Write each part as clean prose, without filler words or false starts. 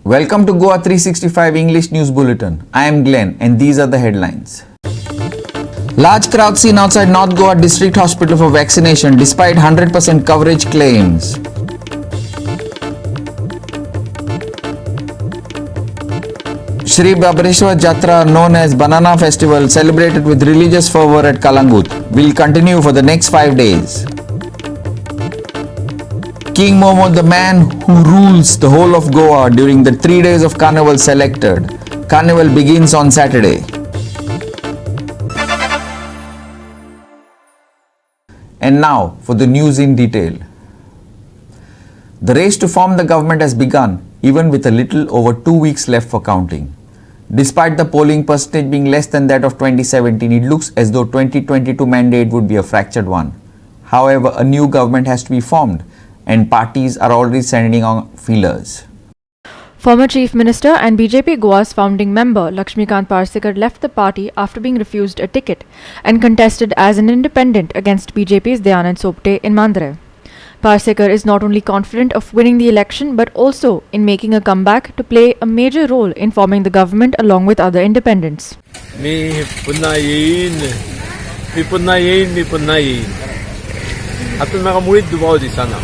Welcome to GOA365 English News Bulletin. I am Glenn and these are the headlines. Large crowd seen outside North Goa District Hospital for vaccination despite 100% coverage claims. Shri Babreshwar Jatra, known as Banana Festival, celebrated with religious fervor at Kalangut, will continue for the next 5 days. King Mohammed, the man who rules the whole of Goa during the 3 days of Carnival, selected. Carnival begins on Saturday. And now for the news in detail. The race to form the government has begun, even with a little over 2 weeks left for counting. Despite the polling percentage being less than that of 2017, it looks as though 2022 mandate would be a fractured one. However, a new government has to be formed, and parties are already sending on feelers. Former Chief Minister and BJP Goa's founding member Lakshmikant Parsekar left the party after being refused a ticket and contested as an independent against BJP's Dayanand Sopte in Mandre. Parsekar is not only confident of winning the election but also in making a comeback to play a major role in forming the government along with other independents. मी पुन्हा येईन. हातून म्हाका मुळीच दुबाव दिसना.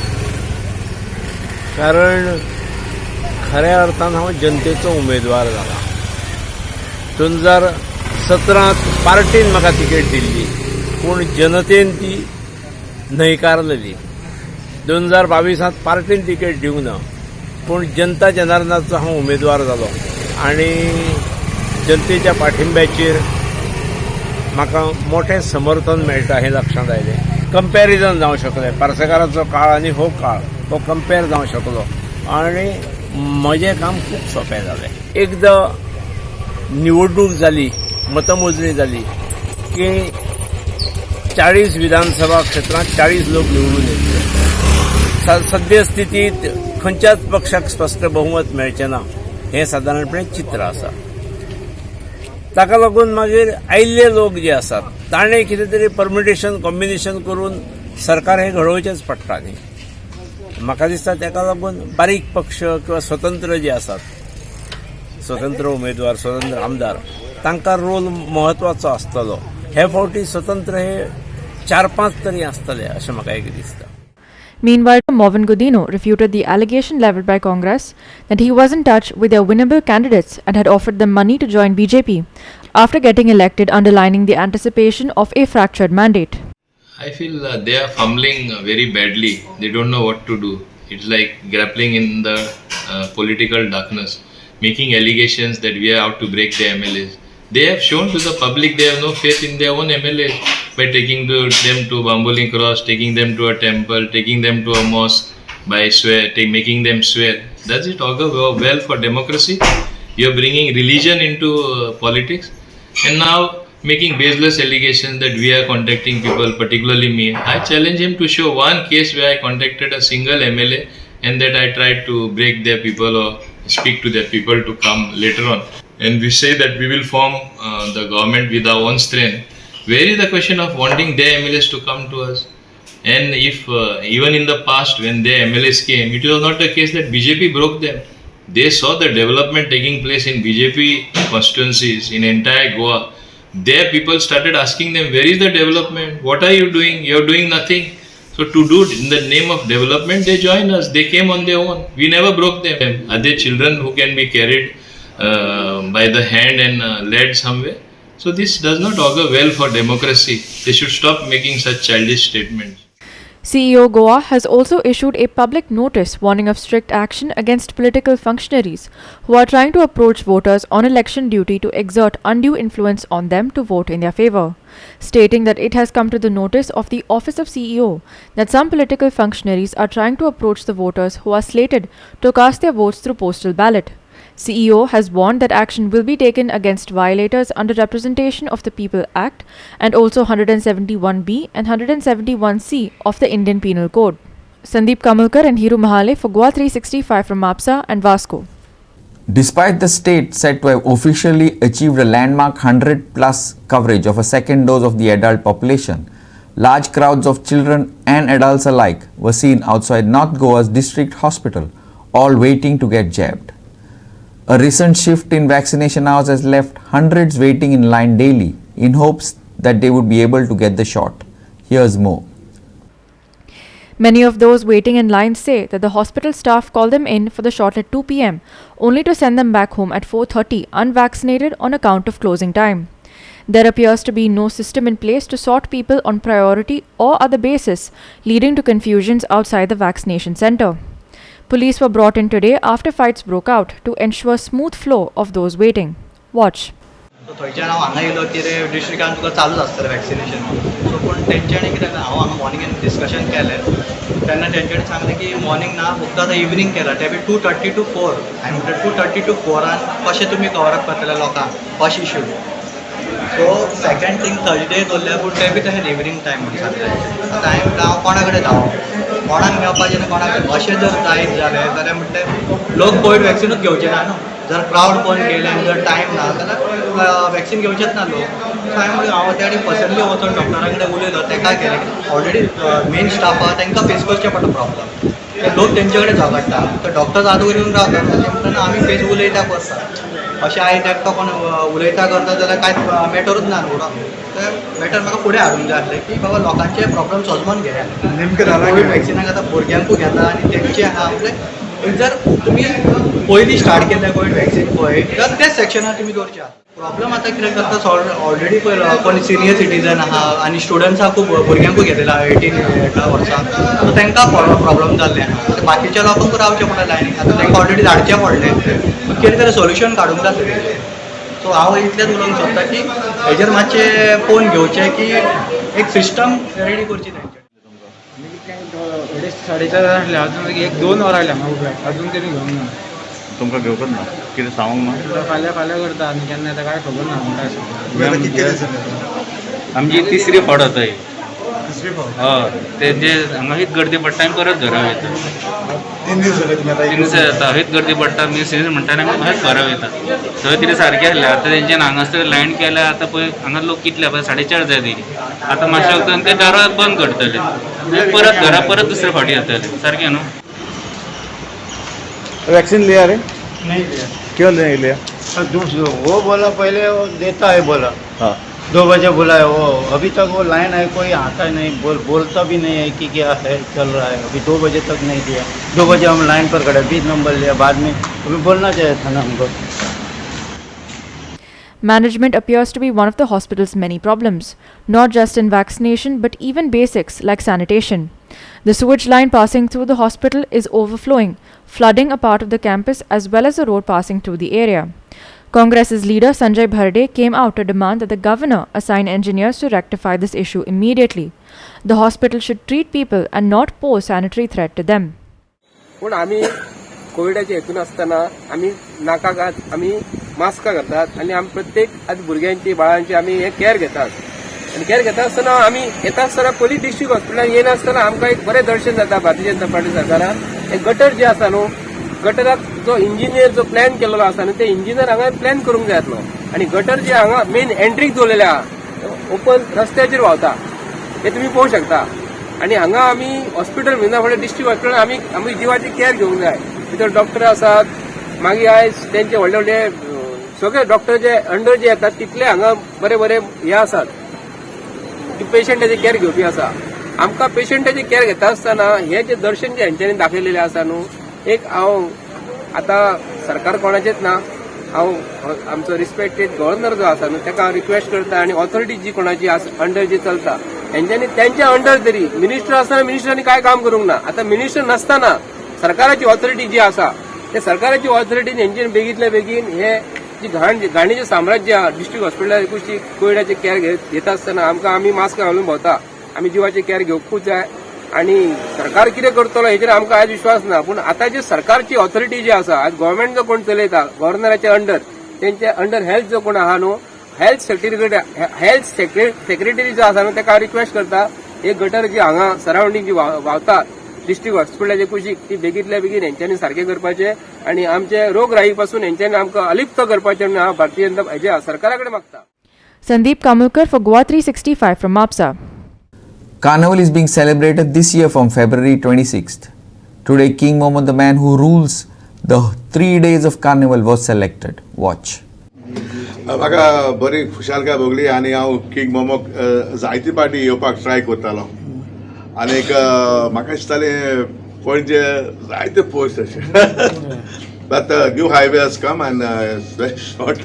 कारण खऱ्या अर्थान हांव जनतेचो उमेदवार जाला. 2017 पार्टीन म्हाका तिकेट दिल्ली, पूण जनतेन ती न्हयकारलेली. 2022 पार्टीन तिकेट दिवंक ना, पूण जनता जनार्दनाचो हांव उमेदवार जालो आनी जनतेच्या पाठिंब्याचेर म्हाका मोठें समर्थन मेळटा हें लक्षांत आयलें. कंपॅरिजन जावंक शकलें. पार्सेकाराचो काळ आनी हो काळ तो कंपेर जावंक शकलो आनी म्हजें काम खूब सोंपें जालें. एकदां निवडणूक जाली, मतमोजणी जाली की 40 विधानसभा क्षेत्रांत 40 लोक निवडून येतले. सद्य स्थितीत खंयच्याच पक्षाक स्पश्ट बहुमत मेळचें ना हें सादारणपणे चित्र आसा. ताका लागून मागीर आयिल्ले लोक जे आसात ताणें कितें तरी परम्युटेशन कॉम्बिनेशन करून सरकार हें घडोवचेंच पडटा न्ही. म्हाका दिसता ताका लागून बारीक पक्ष किंवा स्वतंत्र जे आसात, स्वतंत्र उमेदवार, स्वतंत्र आमदार, तांकां रोल महत्वाचो आसतलो. हे फावटी स्वतंत्र हे 4-5 तरी आसतले अशें म्हाका एक दिसता. Meanwhile, Morvan Godino refuted the allegation leveled by Congress that he was in touch with their winnable candidates and had offered them money to join BJP after getting elected, underlining the anticipation of a fractured mandate. I feel they are fumbling very badly. They don't know what to do. It's like grappling in the political darkness, making allegations that we are out to break the MLAs. They have shown to the public they have no faith in their own MLAs by taking them to Bamboling Cross, taking them to a temple, taking them to a mosque, by making them swear. Does it augur well for democracy? You are bringing religion into politics and now making baseless allegations that we are contacting people, particularly me. I challenge him to show one case where I contacted a single MLA and that I tried to break their people or speak to their people to come later on. And we say that we will form the government with our own strength. Where is the question of wanting their MLAs to come to us? And if even in the past when their MLAs came, it was not the case that BJP broke them. They saw the development taking place in BJP constituencies in entire Goa. Their people started asking them, where is the development? What are you doing? You are doing nothing. So to do in the name of development, they joined us. They came on their own. We never broke them. Are they children who can be carried by the hand and led somewhere? So this does not augur well for democracy. They should stop making such childish statements. CEO Goa has also issued a public notice warning of strict action against political functionaries who are trying to approach voters on election duty to exert undue influence on them to vote in their favour, stating that it has come to the notice of the office of CEO that some political functionaries are trying to approach the voters who are slated to cast their votes through postal ballot. CEO has warned that action will be taken against violators under Representation of the People Act and also 171B and 171C of the Indian Penal Code. Sandeep Kamalkar and Hiru Mahale for GOA365 from Mapsa and Vasco. Despite the state said to have officially achieved a landmark 100+ coverage of a second dose of the adult population, large crowds of children and adults alike were seen outside North Goa's district hospital, all waiting to get jabbed. A recent shift in vaccination hours has left hundreds waiting in line daily in hopes that they would be able to get the shot. Here's more. Many of those waiting in line say that the hospital staff called them in for the shot at 2 p.m. only to send them back home at 4:30 unvaccinated on account of closing time. There appears to be no system in place to sort people on priority or other basis, leading to confusions outside the vaccination center. Police were brought in today after fights broke out to ensure smooth flow of those waiting. Watch. थंयच्यान हांव हांगा येयलो कितें डिस्ट्रिक्टान तुका चालूच आसतलें vaccination so पूण तेंच्यांनी कितें हांव हांगा मॉर्निंगेन डिस्कशन केलें तेन्ना तेंच्यांनी सांगलें की मॉर्निंग ना फक्त आतां इवनिंग केलां ते बी 2:30 to 4 हांवें म्हणलें 2:30 to 4 कशें तुमी कवरअप करतले लोकांक first issue so second thing Thursday दवरल्या पूण ते बी तशें इवनिंग टायम म्हणून सांगलें आतां हांवें म्हणलें हांव कोणा कडेन धांवप कोणाक घेवपाचें ना कोणा कडेन अशें जर जायत जालें जाल्यार म्हणलें लोक कोवीड वॅक्सिनूच घेवचे ना न्हू जर क्रावड कोण केले आनी जर टायम ना जाल्यार वॅक्सिन घेवचेच ना लोक सो हांवें म्हणलें हांव त्या पर्सनली वचून डॉक्टरा कडेन उलयलो तेका केलें ऑलरेडी मेन स्टाफ आहा तांकां फेस करचें पडटा प्रॉब्लम ते लोक तेंचे कडेन झगडटा तो डॉक्टर जादू करून रावता अशें म्हणटना आमी फेस उलयता करता अशें आयज एकटो कोण उलयता करता जाल्यार कांयच मॅटरूच ना न्हू ते मॅटर म्हाका फुडें हाडूंक जाय आसलें की बाबा लोकांचे प्रॉब्लम सॉल्व घेया नेमकें कोवीड वॅक्सिनाक आतां भुरग्यांकूय घेता आनी तेंचे आहा म्हणजे जर तुमी पयलीं स्टार्ट केलें कोवीड वॅक्सीन पळय तर तेच सेक्शनार तुमी दवरच्या प्रॉब्लम आतां कितें करता ऑलरेडी पळय कोण सिनियर सिटीजन आहा आनी स्टुडंट्सांक खूब भुरग्यांकूय घेतलेला 18 वर्सां सो तांकां प्रॉब्लम जाल्लें आहा बाकीच्या लोकांकूय रावचें पडलें लायनीक आतां तांकां ऑलरेडी धाडचें पडलें कितें तरी सोल्युशन काडूंक जाय तेजें सो हांव इतलेंच उलोवंक सोदतां की हेजेर मातशें पळोवन घेवचें की एक सिस्टम रेडी करची तेंचे 4:30 आसले अजून 1-2 वर आयल्या म्हाका अजून तरी घेवंक ना तुमकां घेवकच ना कितें सांगूंक ना फाल्यां करता आनी केन्ना येता काय खबर ना आमची तिसरी फावट आतां ही हय ते जे हांगा हीच गर्दी पडटा आनी परत घरा वयता 3 दीस जाता हीच गर्दी पडटा सिजन म्हणटा आनी आमी खंयच घरा वयता थंय कितें सारकें आसलें आतां तेंच्यान हांगा लायन केल्या आतां पळय हांगा लोक कितले पळय 4:30 जाय ती आतां मातशें वगतान ते दारां बंद करतले आनी परत घरा परत दुसरे फावटी येतले सारकें न्हू वैक्सीन लिया रे नहीं लिया क्यों नहीं लिया वो बोला पहले वो देता है बोला हाँ 2 बजे बोला है वो अभी तक वो लाइन है कोई आता नहीं बोलता भी नहीं है कि क्या है चल रहा है अभी 2 बजे तक नहीं दिया 2 बजे हम लाइन पर खड़े 20 नंबर लिया बाद में अभी बोलना चाहिए था ना हमको Management appears to be one of the hospital's many problems, not just in vaccination but even basics like sanitation. The sewage line passing through the hospital is overflowing, flooding a part of the campus as well as the road passing through the area. Congress's leader Sanjay Bharde came out to demand that the governor assign engineers to rectify this issue immediately. The hospital should treat people and not pose sanitary threat to them. पण आम्ही कोविडाच्या हेतून असताना आम्ही नाकाक आम्ही mask घालतात आणि आम्ही प्रत्येक आज भुरग्यांची बाळांची आम्ही हे केअर घेतात आणि केअर घेता आसतना आम्ही येता आसतना पोलीस डिस्ट्रिक्ट हॉस्पिटलान येना आसतना आमकां एक बरें दर्शन जाता भारतीय जनता पार्टी सरकारान हे गटर जे आसा न्हू गटराक जो इंजिनियर जो प्लॅन केलेलो आसा न्हू ते इंजिनियर हांगा प्लॅन करूंक जाय आसलो आणि गटर जे हांगा मेन एंट्रीक दवरलेले आहा ओपन रस्त्याचेर व्हांवता हे तुमी पळोवंक शकता आणि हांगा आमी हॉस्पिटल म्हणना फुडें डिस्ट्रिक्ट हॉस्पिटलान आमी जिवाची केअर घेवंक जाय भितर डॉक्टर आसात मागीर आयज तेंचे व्हडले व्हडले सगळे डॉक्टर जे अंडर जे येतात तितले हांगा बरे बरे हे आसात पेशंटाची केअर घेवपी आसा आमकां पेशंटाची केअर घेता आसतना हे जे दर्शन जे हेंच्यांनी दाखयलेले आसा न्हू एक हांव आतां सरकार कोणाचेच ना हांव आमचो रिस्पेक्टेड गव्हर्नर जो आसा न्हू ताका हांव रिक्वेस्ट करता आनी ऑथॉरिटी जी कोणाची अंडर जी चलता हेंच्यांनी तेंच्या अंडर तरी मिनिस्टर आसतना मिनिस्टरांनी काय काम करूंक ना आतां मिनिस्टर नासतना सरकाराची ऑथॉरिटी जी आसा ते सरकाराची ऑथॉरिटीन हेंच्यानी बेगीतल्या बेगीन हे जी घाणीचें साम्राज्य आहा डिस्ट्रिक्ट हॉस्पिटलाची कोविडाची केअर घेता आसतना आमकां आमी मास्क घालून भोंवता आमी जिवाची केअर घेवपूच जाय आनी सरकार कितें करतलो हेचेर आमकां आज विश्वास ना पूण आतां जी सरकारची ऑथॉरिटी जी आसा आज गव्हर्नमेंट जो कोण चलयता गव्हर्नराच्या अंडर तेंच्या अंडर हेल्थ जो कोण आहा न्हू हेल्थ सेक्रेटरी जो आसा न्हू ताका हांव रिक्वेस्ट करता एक गटर जी हांगा सरावंडींग जी व्हांवता डिस्ट्रिक्ट हॉस्पिटलाचे कुशीक ती बेगीतल्या बेगीन हेंच्यांनी सारकें करपाचें आनी आमचे रोगराई पासून हेंच्यांनी आमकां अलिप्त करपाचें म्हणून हांव भारतीय जनता हेज्या सरकारा कडेन मागता. Sandeep Kamulkar for GOA365 from MAPSA. Carnival is being celebrated this year from February 26th. Today, King Mohammed, the man who rules The 3 days of Carnival was selected. Watch. म्हाका बरी खुशालकाय भोगली आनी हांव किंग मोमोक जायती पाटी येवपाक ट्राय करतालो आनीक म्हाका दिसतालें पणजे जायते पोस्ट अशें but new highway has come and very short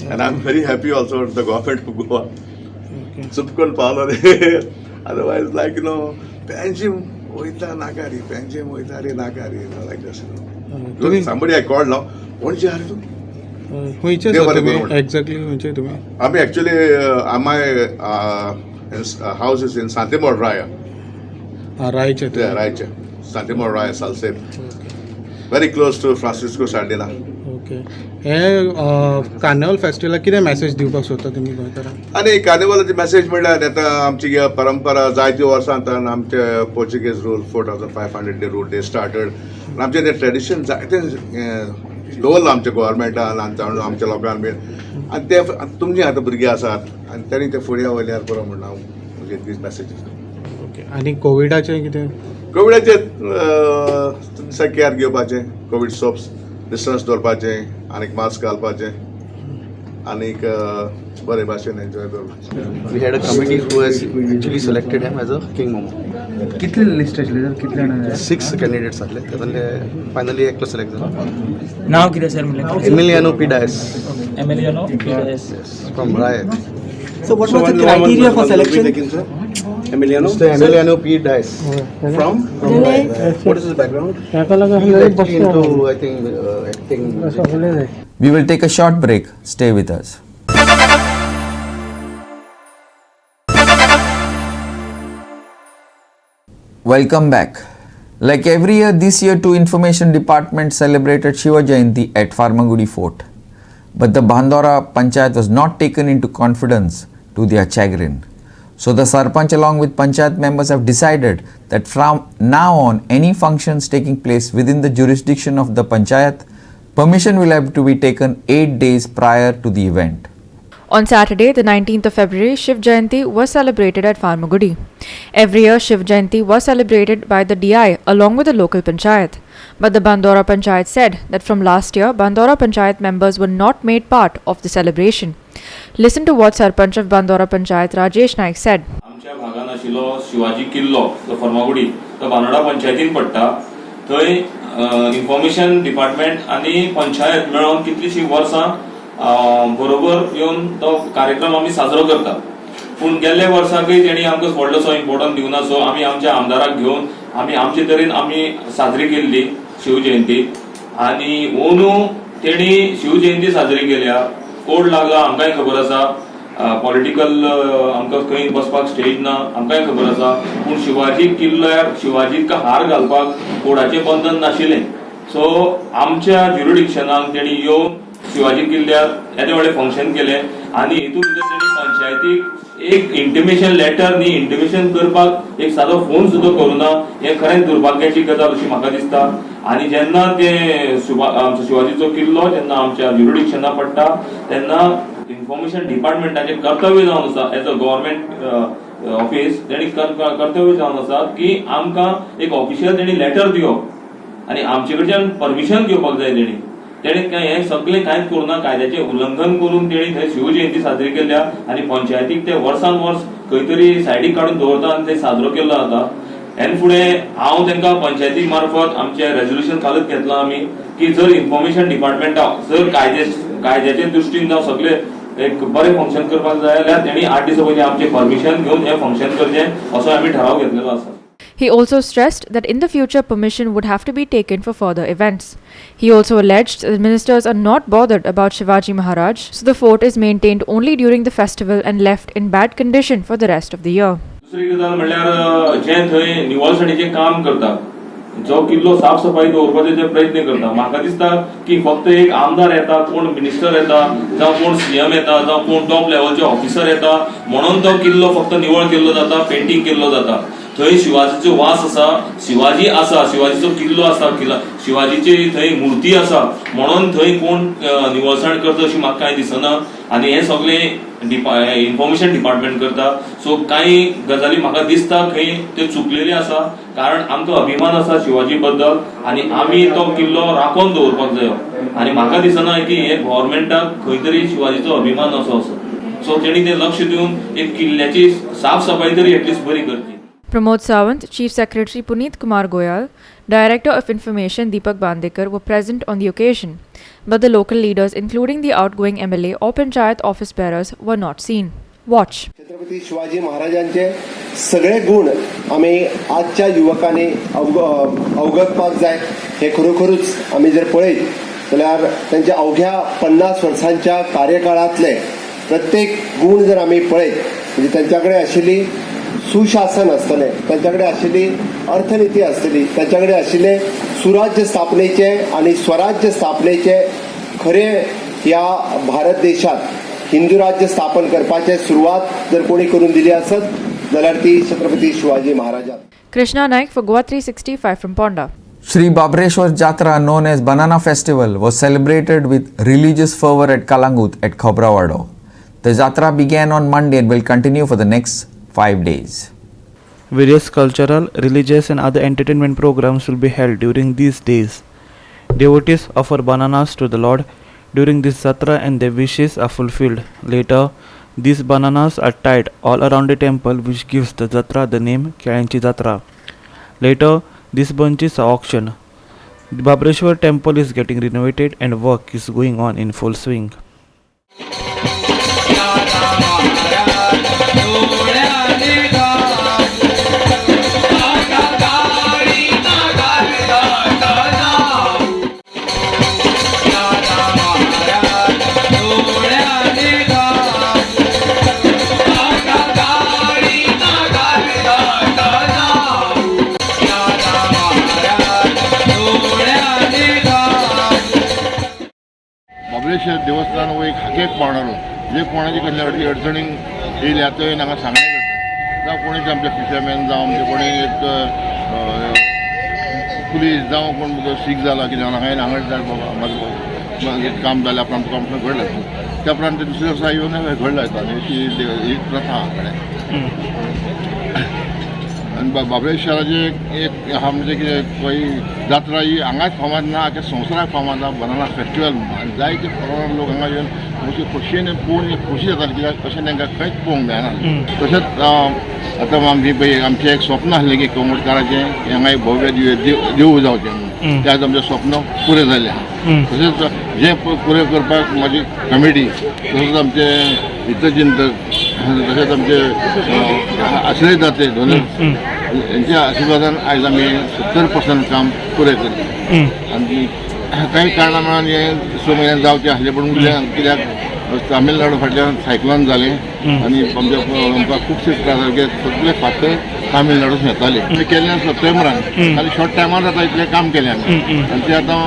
and I am very happy also the government of Goa चुपकून पावलो रे अदरवायज लायक पेन्जीम वयता नाकारी पेन्जीम वयता रे नाकारी लायक दस somebody I called now पणजे आरे तूं एक्झॅक्टली खंयचे तुमी आमी actually my house is in Santemol Raia रायचे रायचे Santemol Raia Salcete very close to Francisco Sardinha okay हे कार्निवल फेस्टिवलाक कितें मेसेज दिवपाक सोदता तुमी गोंयकारांक आनी कार्निवलाची मेसेज म्हणल्यार आतां आमची परंपरा जायती वर्सां आमचे पोर्चुगीज रूल 4500 डे रूल दे स्टार्टड आमचें तें ट्रेडिशन जायते दवरला आमच्या गोवोरमेंटान आमच्या लोकांक बीन आनी ते तुमचे आतां भुरगे आसात आनी तेणी ते फुडें वयल्यार बरो म्हणून हांव म्हजे दीस मॅसेजीस ओके आनी कोविडाचें कितें कोविडाचें तुमचें केअर घेवपाचें कोवीड सोप्स डिस्टन्स दवरपाचें आनीक मास्क घालपाचें आनीक बरे भाशेन एन्जॉय करपाचें We had a committee who has actually selected him as a King Momo. कितले लिस्ट आसले तर कितले जाणां 6 candidates आसले तातूंतले फायनली एकलो सिलेक्ट जालो नांव कितें सर म्हणलें Emiliano P Dias Emiliano PS from Raia so what was the criteria for selection Emiliano P. Dice. From Rye. What is his background? He's actually into, I think, acting. We will take a short break. Stay with us. Welcome back. Like every year, this year too, Information Department celebrated Shiv Jayanti at Farmagudi Fort. But the Bandora Panchayat was not taken into confidence to their chagrin. So the Sarpanch along with Panchayat members have decided that from now on, any functions taking place within the jurisdiction of the Panchayat, permission will have to be taken 8 days prior to the event. On Saturday, the 19th of February, Shiv Jayanti was celebrated at Farmagudi. Every year, Shiv Jayanti was celebrated by the DI along with the local Panchayat. But the Bandora Panchayat said that from last year, Bandora Panchayat members were not made part of the celebration. Listen to what Sarpanch of Bandora Panchayat Rajesh Naik said. आमच्या भागान आशिल्लो शिवाजी किल्लो तो फर्मागुडी तो बांदोडा पंचायतीन पडटा थंय information department आनी पंचायत मेळोन कितलीशीं वर्सां बरोबर येवन तो कार्यक्रम आमी साजरो करता पूण गेल्ल्या वर्साकय तेणी आमकां व्हडलोसो इम्पॉर्टन्स दिवना सो आमी आमच्या आमदाराक घेवन आमी आमचे तरेन आमी साजरी केल्ली शिव जयंती आनी अंदू तेणी शिव जयंती साजरी केल्या कोड लागला आमकांय खबर आसा पॉलिटिकल आमकां खंय बसपाक स्टेज ना आमकांय खबर आसा पूण शिवाजी किल्ल्यार शिवाजीक हार घालपाक कोडाचें बंधन नाशिल्लें सो आमच्या ज्युरिडिक्शनाक तेणी येवन शिवाजी किल्ल्यार येदे व्हडलें फंक्शन केलें आनी हितून भितर तेणी पंचायतीक एक इंटिमेशन लेटर न्ही इंटिमेशन करपाक एक सादो फोन सुद्दां करूना हें खरेंच दुर्भाग्याची गजाल अशी म्हाका दिसता आनी जेन्ना ते आमचो शिवाजीचो किल्लो जेन्ना आमच्या ज्युरिडिक्शना पडटा तेन्ना इन्फॉर्मेशन डिपार्टमेंटाचें कर्तव्य जावन आसा एज अ गव्हर्मेंट ऑफिस तेणी कर्तव्य जावन आसा की आमकां एक ऑफिशियल तेणी लेटर दिवप आनी आमचे कडच्यान परमिशन घेवपाक जाय तेणी हें सगळें कांयच करुना कायद्याचें उल्लंघन करून तेणी थंय शिव जयंती साजरी केल्या आनी पंचायतीक ते वर्सान वर्स खंय तरी सायडीक काडून दवरता आनी ते साजरो केल्लो जाता हेन फुडें हांव तांकां पंचायती मार्फत आमचें रेजोल्युशन घालत घेतलां आमी की जर इन्फॉर्मेशन डिपार्टमेंटाक जर कायद्याचे दृश्टीन जावं सगळें एक बरें फंक्शन करपाक जाय जाल्यार तेणी 8 दिसां पयलीं आमचें परमिशन घेवन हें फंक्शन करचें असो आमी ठराव घेतलेलो आसा. He also stressed that in the future permission would have to be taken for further events. He also alleged that ministers are not bothered about Shivaji Maharaj, so the fort is maintained only during the festival and left in bad condition for the rest of the year. दुसरी गजाल म्हणल्यार जे थंय निवळसाणीचें काम करता जो किल्लो साफ सफाई दवरपाचे जे प्रयत्न करता म्हाका दिसता की फक्त एक आमदार येता कोण मिनिस्टर येता जावं कोण सीएम येता जावं कोण टॉप लेवलचे ऑफिसर येता म्हणून तो किल्लो फक्त निवळ केल्लो जाता पेंटिंग केल्लो जाता थंय शिवाजीचो वास आसा, शिवाजी आसा, शिवाजीचो किल्लो आसा, शिवाजीची थंय मुर्ती आसा म्हणून थंय कोण निवळसाण करता अशी म्हाका कांय दिसना. आनी हे सगळे इन्फॉर्मेशन डिपार्टमेंट करता. सो काही गजाली म्हाका दिसता खंय त्यो चुकलेले आसा, कारण आमचो अभिमान आसा शिवाजी बद्दल आनी आमी तो किल्लो राखोन दवरपाक जायो. आनी म्हाका दिसना की हे गव्हर्मेंटाक खंय तरी शिवाजीचो अभिमान असो. सो तेणी ते लक्ष दिवन एक किल्ल्याची साफसफाई तरी एटलीस्ट बरी करची. Pramod Sawant, Chief Secretary Puneet Kumar Goyal, Director of Information Deepak Bandekar were present on the occasion, but the local leaders, including the outgoing MLA or Panchayat office bearers, were not seen. Watch. Chhatrapati Shivaji महाराजांचे सगळे गुण आम्ही आजच्या युवकांनी अवगतपाक जाय. हे खरोखरूच आम्ही जर पळयत जाल्यार त्यांच्या अवघ्या 50 वर्सांच्या कार्यकाळातले प्रत्येक गुण जर आम्ही पळयत म्हणजे त्यांच्याकडे आशिल्ली सुशासन आसतलें, त्यांच्याकडे आशिल्ली अर्थनीती आसतली, त्यांच्याकडे आशिल्ले सुराज्य स्थापनेचे आणि स्वराज्य स्थापनेचे खरे ह्या भारत देशात हिंदू राज्य स्थापन करपाचे सुरुवात जर कोणी करून दिली असत जाल्यार ती Chhatrapati Shivaji महाराजान. Krishna Naik for GOA365 from Ponda. Sri Babreshwar Jatra, known as Banana Festival, was celebrated with religious fervor at Kalangut at Khobrawado. The Jatra began on Monday and will continue for the next 5 days. Various cultural, religious and other entertainment programs will be held during these days. Devotees offer bananas to the Lord during this Jatra and their wishes are fulfilled. Later, these bananas are tied all around the temple, which gives the Jatra the name Kyanchi Jatra. Later, these bunches are auctioned. The Babreshwar temple is getting renovated and work is going on in full swing. Babaleshwar देवस्थान हो एक हाकेक पावणारो जे कोणाची कसल्या अडचणीक येयल्या तो हांगा सांगणे करता. जावं कोणी आमचे फिशरमॅन जावं म्हणजे कोणी एक पुलीस जावं कोण सीख जाला कितें जाला हांगा जाय बाबा म्हाजें काम जालें आपण आमकां आमकां घडलं त्या प्रमाणे दुसऱ्या वर्सा येवन घडलं येता अशी एक प्रथा आनी बाबळेश्वराचे एक आहा म्हणजे कितें खंय जात्रा ही हांगाच फामाद ना आख्या संवसाराक फामाद आहा बनाना फेस्टिवल म्हणून. आनी जायते फॉरेनर लोक हांगा येवन अशे खोशयेन पळोवन एक खोशी जाताली कित्याक अशें तांकां खंयच पळोवंक मेळना. तशेंच आतां आमचें एक स्वप्न आसलें की कोंगडकाराचें हांगा एक भव्य देवूळ जावचें म्हणून. तें आज आमचें स्वप्न पुरें जालें आहा. तशेंच जें पुरें करपाक म्हाजी कमिटी तशेंच आमचे हितचिंतक तशेंच आमचे आश्रय दाते दोनूय यांच्या आशिर्वादान आयज आमी 70% काम पुरें केलें. आनी काही कारणां मेळोन हें 6 म्हयने जावचें आसलें पूण कित्याक तामिळनाडू फाटल्यान सायक्लोन जालें आनी आमकां खुबशे त्रास जाले. सगळे फातर तामिळनाडून येताले. आमी केल्लें सप्टेंबरान खाली शॉर्ट टायमार जाता इतलें काम केलें आमी आनी तें आतां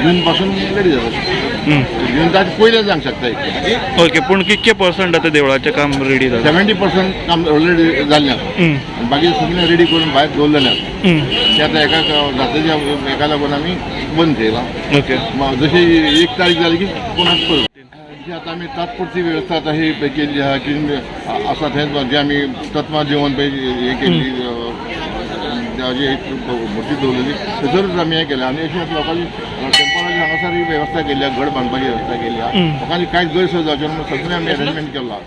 जून पासून रेडी जाता. जून ताचे पयलें जावंक शकता इतलें. ओके, पूण कितके पर्संट आतां देवळाचें काम रेडी जालें? 70% काम ऑलरेडी जाल्लें आसा. बाकी सगळें रेडी करून भायर दवरलेलें आसा. तें आतां एका जात्रेच्या हेका लागून आमी बंद केलां. ओके, जशी 1 तारीख जाली की कोणाक करूं. जी आतां आमी तात्पुरती वेवस्था आतां ही केल्ली आहा की आसा थंय जे आमी तत्वां दिवन पळय हें केल्ली जी मूर्ती दवरलेली थंयसरूच आमी हें केलें. आनी अशी लोकांची टेम्परारी हांगासर ही वेवस्था केल्ली आहा, घड बांदपाची वेवस्था केल्ली आहा. लोकांनी कांयच गैरसोय जावचे म्हणून सगळें आमी अरेंजमेंट केला.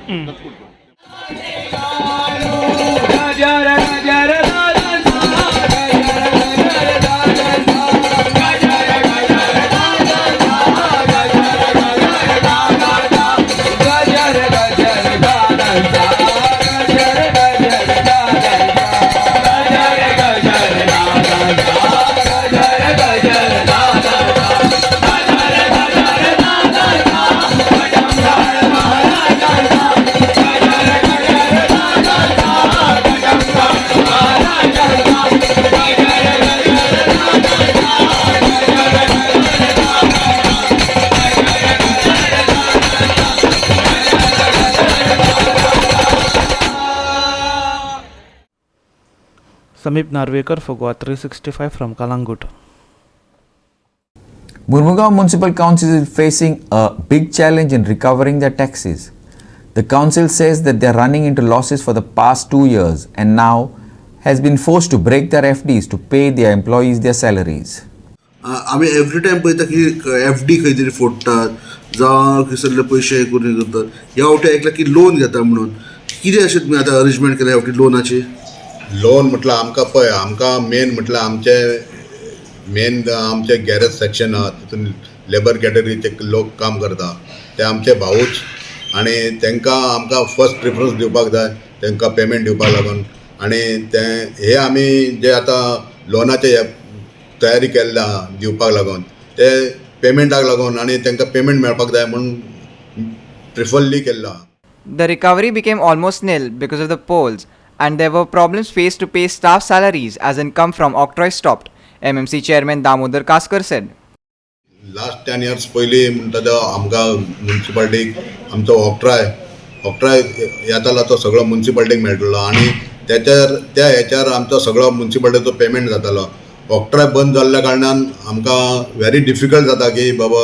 Samip Narvekar for GOA365 from Kalangut. Murmugaon Municipal Council is facing a big challenge in recovering their taxes. The council says that they are running into losses for the past 2 years and now has been forced to break their FDs to pay their employees their salaries. आम्ही every time पळयता की FD खंय तरी फोडटात जावं खंयसरले पयशे करून करतात. ह्या फावटी ऐकला की लोन घेता म्हणून कितें अशें तुमी आतां अरेंजमेंट केल्या ह्या फावटी लोनाची? लोन म्हटल्यार आमकां पळय आमकां मेन म्हटल्यार आमचे गॅरेज सेक्शन आहा तितून लेबर कॅटेगरीचे लोक काम करता ते आमचे भाऊच आनी तांकां आमकां फर्स्ट प्रिफरन्स दिवपाक जाय तांकां पेमेंट दिवपाक लागून आनी हे आमी जे आतां लोनाचे तयारी केल्ले आहा दिवपाक लागून ते पेमेंटाक लागून आनी तांकां पेमेंट मेळपाक जाय म्हणून प्रिफरली केल्लो आहा. The recovery became almost nil because of the polls, and there were problems faced to pay staff salaries as income from octroi stopped, MMC Chairman Damodar Kaskar said. Last 10 years पयलीं म्हणटा तो आमकां म्युनिसिपालिटीक आमचो octroi येतालो तो सगळो म्युनिसिपालिटीक मेळटलो आनी त्या हेच्यार आमचो सगळो म्युनिसिपालिटीचो पेमेंट जातालो. ऑक्ट्राय बंद जाल्ल्या कारणान आमकां व्हेरी डिफिकल्ट जाता की बाबा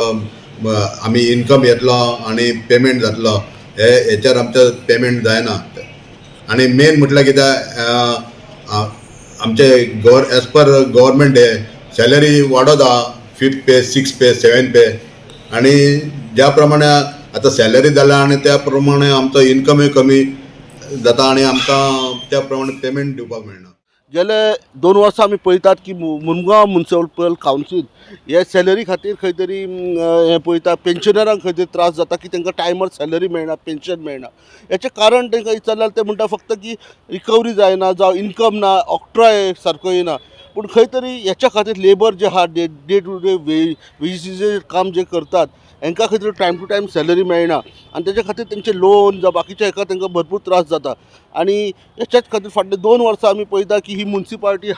आमी इनकम येतलो आनी पेमेंट जातलो हेच्यार आमचो पेमेंट जायना आनी मेन म्हटल्यार कितें आमचे एज पर गव्हर्मेंट सॅलरी वाडत आहा 5th पे 6th पे 7th पे आनी ज्या प्रमाणे आतां सॅलरी जाला आनी त्या प्रमाणे आमचो इनकमूय कमी जाता आनी आमकां त्या प्रमाणे पेमेंट दिवपाक मेळना. गेले 2 वर्सां आमी पळयतात की मुरमुगांव म्युनिसिपल कावन्सील हे सॅलरी खातीर खंय तरी हे पळयता पेन्शनरांक खंय तरी त्रास जाता की तांकां टायमार सॅलरी मेळना पेन्शन मेळना. हेचें कारण तांकां विचारल्यार ते म्हणटा फक्त की रिकवरी जायना जावं इनकम ना ऑक्ट्राय सारको येना पूण खंय तरी हेच्या खातीर लेबर जे आहा डे टू डे वेजीचे काम जे करतात हांकां खंय तरी टायम टू टायम सॅलरी मेळना आनी तेच्या खातीर तेंचे लोन जावं बाकीच्या हाका तांकां भरपूर त्रास जाता आनी हेच्याच खातीर फाटले 2 वर्सां आमी पळयता की ही म्युनिसिपालिटी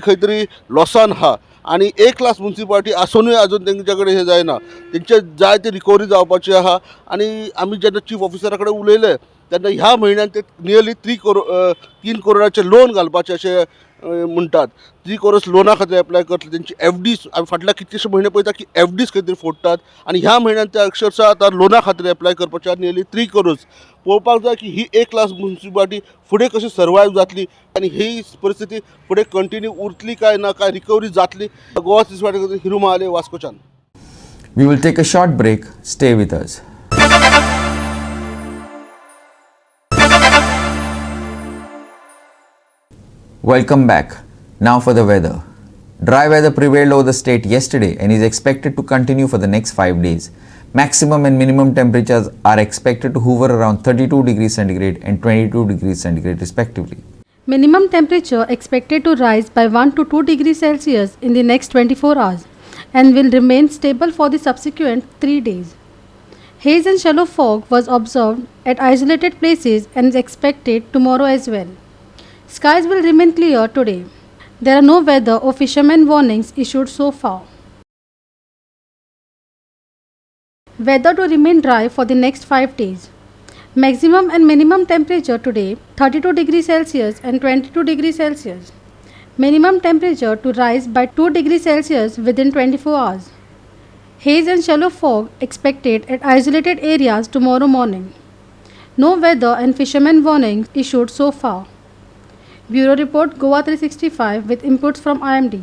खंय तरी लॉसान आहा आनी एक लास म्युनिसिपालिटी आसूनय आजून तेंच्या कडेन हें जायना. तेंचे जाय ते रिकवरी जावपाची आहा आनी आमी जेन्ना चीफ ऑफिसरा कडेन उलयले तेन्ना ह्या म्हयन्यान ते नियरली 3 करोडाचे लोन घालपाचे अशें म्हणटात. 3 करोड लोना खातीर एप्लाय करतले तेंची FDs आमी फाटल्या कितलेशे म्हयने पळयता की FDs खंय तरी फोडटात आनी ह्या म्हयन्यान ते अक्षरशः आतां लोना खातीर एप्लाय करपाचे नियरली 3 करोड. पळोवपाक जाय की ही एक लास म्युनिसिपालिटी फुडें कशी सर्वायव जातली आनी ही परिस्थिती फुडें कंटिन्यू उरतली काय ना काय रिकवरी जातली. गोवा365 खातीर Hiru Mahale वास्कोच्यान. We will take a short break. Stay with us. Welcome back. Now for the weather. Dry weather prevailed over the state yesterday and is expected to continue for the next 5 days. Maximum and minimum temperatures are expected to hover around 32 degrees centigrade and 22 degrees centigrade respectively. Minimum temperature expected to rise by 1 to 2 degrees Celsius in the next 24 hours and will remain stable for the subsequent 3 days. Haze and shallow fog was observed at isolated places and is expected tomorrow as well. Skies will remain clear today. There are no weather or fishermen warnings issued so far. Weather to remain dry for the next 5 days. Maximum and minimum temperature today 32 degrees Celsius and 22 degrees Celsius. Minimum temperature to rise by 2 degrees Celsius within 24 hours. Haze and shallow fog expected at isolated areas tomorrow morning. No weather and fishermen warnings issued so far. Bureau Report GOA365 with inputs from IMD.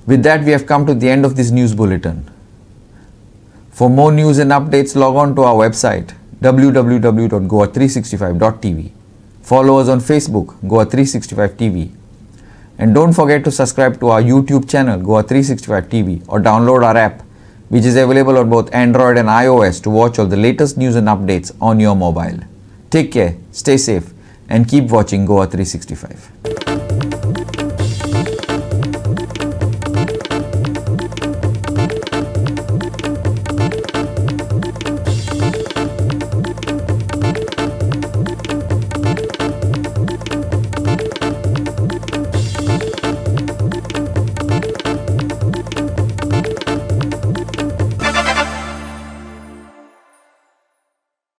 With that, we have come to the end of this news bulletin. For more news and updates, log on to our website www.goa365.tv. Follow us on Facebook, Goa365 TV. And don't forget to subscribe to our YouTube channel, Goa365 TV, or download our app, which is available on both Android and iOS to watch all the latest news and updates on your mobile. Take care, stay safe, and keep watching Goa365.